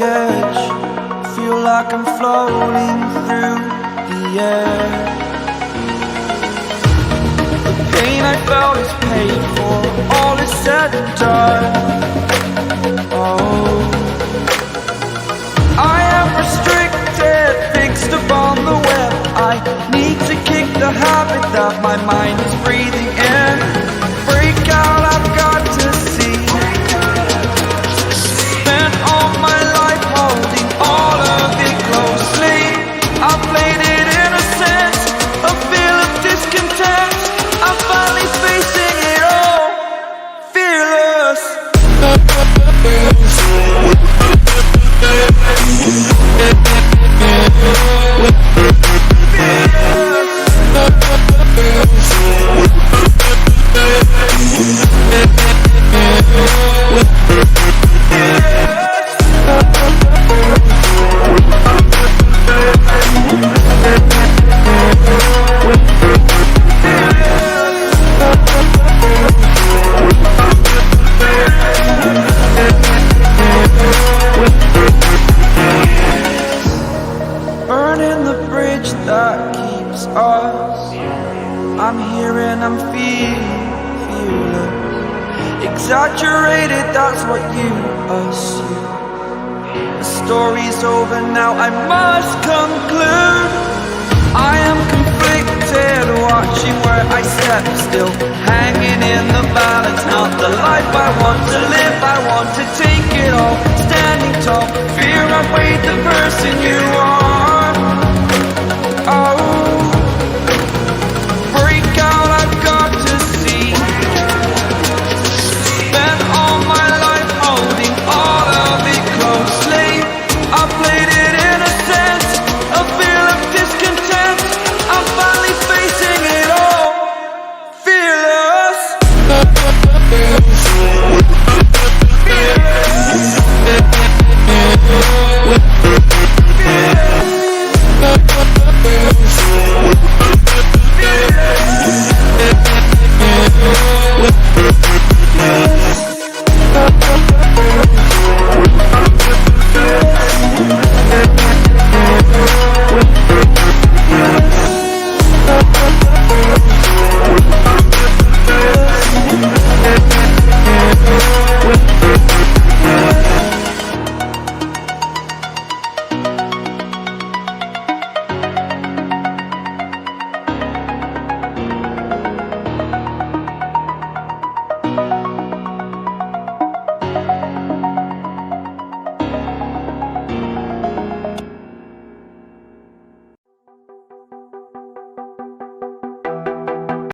edge, feel like I'm floating through the air. The pain I felt is paid for, all is said and done. Oh, I am restricted, fixed upon the web. I need to kick the habit that my mind is breathing in. Break out, I've got to see. Spent all my life holding all of it closely. I played it innocent, a feel of discontent. I'm finally facing it all, fearless. Burning the bridge that keeps us. I'm here and I'm feeling exaggerated, that's what you assume. The story's over now, I must conclude. I am conflicted, watching where I step still, hanging in the balance. Not the life I want to live, I want to take it all. Standing tall, fear I've weighed the person you